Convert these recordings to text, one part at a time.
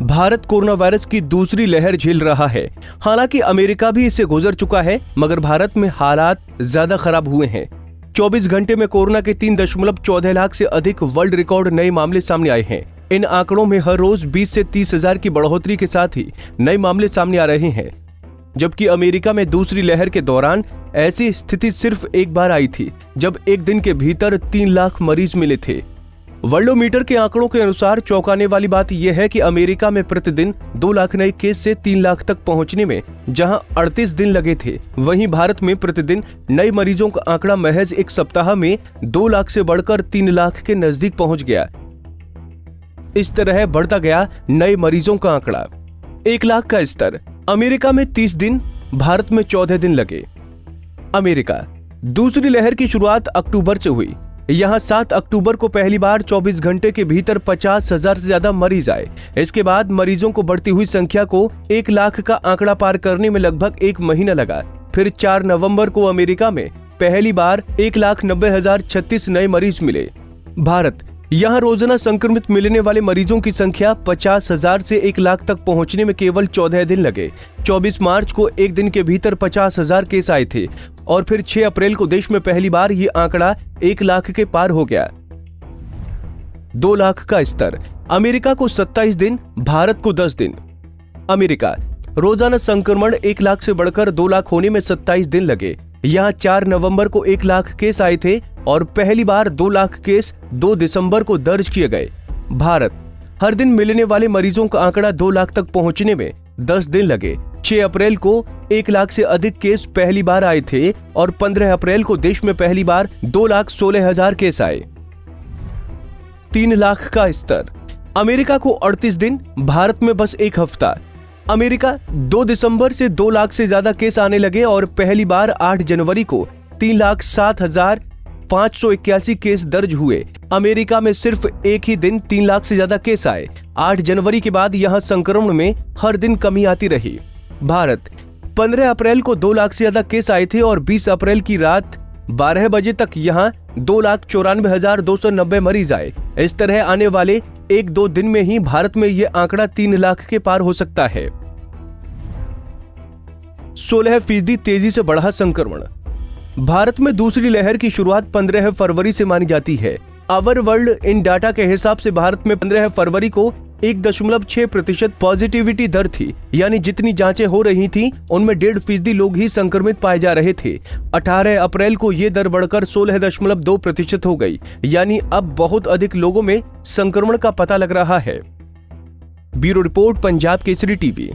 Bharat corona virus की दूसरी लहर झेल रहा है। हालांकि अमेरिका भी इससे गुजर चुका है, मगर भारत में हालात ज्यादा खराब हुए हैं। 24 घंटे में कोरोना के 3.14 लाख से अधिक वर्ल्ड रिकॉर्ड नए मामले सामने आए हैं। इन आंकड़ों में हर रोज 20 से 30 हजार की बढ़ोतरी के साथ ही नए मामले सामने आ रहे हैं। जबकि अमेरिका में दूसरी लहर के दौरान ऐसी स्थिति सिर्फ एक बार आई थी, जब एक दिन के भीतर 3 लाख मरीज मिले थे। वर्ल्डोमीटर के आंकड़ों के अनुसार चौंकाने वाली बात यह है कि अमेरिका में प्रतिदिन 2 लाख नए केस से 3 लाख तक पहुंचने में जहां 38 दिन लगे थे, वहीं भारत में प्रतिदिन नए मरीजों का आंकड़ा महज एक सप्ताह में 2 लाख से बढ़कर 3 लाख के नजदीक पहुंच गया। इस तरह बढ़ता गया नए मरीजों का आंकड़ा। 1 लाख का स्तर। अमेरिका में 30 दिन, भारत में 14 दिन लगे। अमेरिका। दूसरी लहर की शुरुआत अक्टूबर से हुई। यहां 7 अक्टूबर को पहली बार 24 घंटे के भीतर 50,000 से ज्यादा मरीज आए। इसके बाद मरीजों को बढ़ती हुई संख्या को 1 लाख का आंकड़ा पार करने में लगभग 1 महीना लगा। फिर 4 नवंबर को अमेरिका में पहली बार 1,90,036 नए मरीज मिले। भारत। यहाँ रोजाना संक्रमित मिलने वाले मरीजों की संख्या 50,000 से 1 लाख तक पहुंचने में केवल 14 दिन लगे। 24 मार्च को एक दिन के भीतर 50,000 केस आए थे और फिर 6 अप्रैल को देश में पहली बार ये आंकड़ा 1 लाख के पार हो गया। 2 लाख का स्तर। अमेरिका को 27 दिन, भारत को 10 दिन। अमेरिका। रोजाना संक्रमण 1 लाख से बढ़कर 2 लाख होने में 27 दिन लगे। यहाँ 4 नवंबर को 1 लाख केस आए थे और पहली बार 2 लाख केस 2 दिसंबर को दर्ज किए गए। भारत। हर दिन मिलने वाले मरीजों का आंकड़ा 2 लाख तक पहुंचने में 10 दिन लगे। 6 अप्रैल को 1 लाख से अधिक केस पहली बार आए थे और 15 अप्रैल को देश में पहली बार 2,16,000 केस आए। 3 लाख का स्तर। अमेरिका को 38 दिन, भारत में बस 1 हफ्ता। अमेरिका। 2 दिसंबर से 2 लाख से ज्यादा केस आने लगे और पहली बार 8 जनवरी को 3,07,581 केस दर्ज हुए। अमेरिका में सिर्फ एक ही दिन 3 लाख से ज्यादा केस आए। 8 जनवरी के बाद यहां संक्रमण में हर दिन कमी आती रही। भारत। 15 अप्रैल को 2 लाख से ज्यादा केस आए थे और 20 अप्रैल की रात 12 बजे तक यहां 2,94,290 मरीज आए। इस तरह आने वाले 1-2 दिन में ही भारत में यह आंकड़ा 3 लाख के पार हो सकता है। 16% तेजी से बढ़ा संक्रमण। भारत में दूसरी लहर की शुरुआत 15 फरवरी से मानी जाती है। आवर वर्ल्ड इन डाटा के हिसाब से भारत में 15 फरवरी को 1.6% पॉजिटिविटी दर थी, यानी जितनी जांचें हो रही थीं, उनमें 1.5% लोग ही संक्रमित पाए जा रहे थे। 18 अप्रैल को ये दर बढ़कर 16.2% हो गई, यानी अब बहुत अधिक लोगों में संक्रमण का पता लग रहा है। Bureau report, Punjab Kesari TV.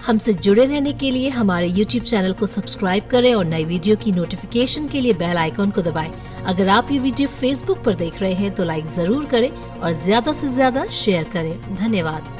हमसे जुड़े रहने के लिए हमारे YouTube चैनल को सब्सक्राइब करें और नई वीडियो की नोटिफिकेशन के लिए बेल आइकॉन को दबाएं। अगर आप ये वीडियो Facebook पर देख रहे हैं तो लाइक जरूर करें और ज्यादा से ज्यादा शेयर करें। धन्यवाद।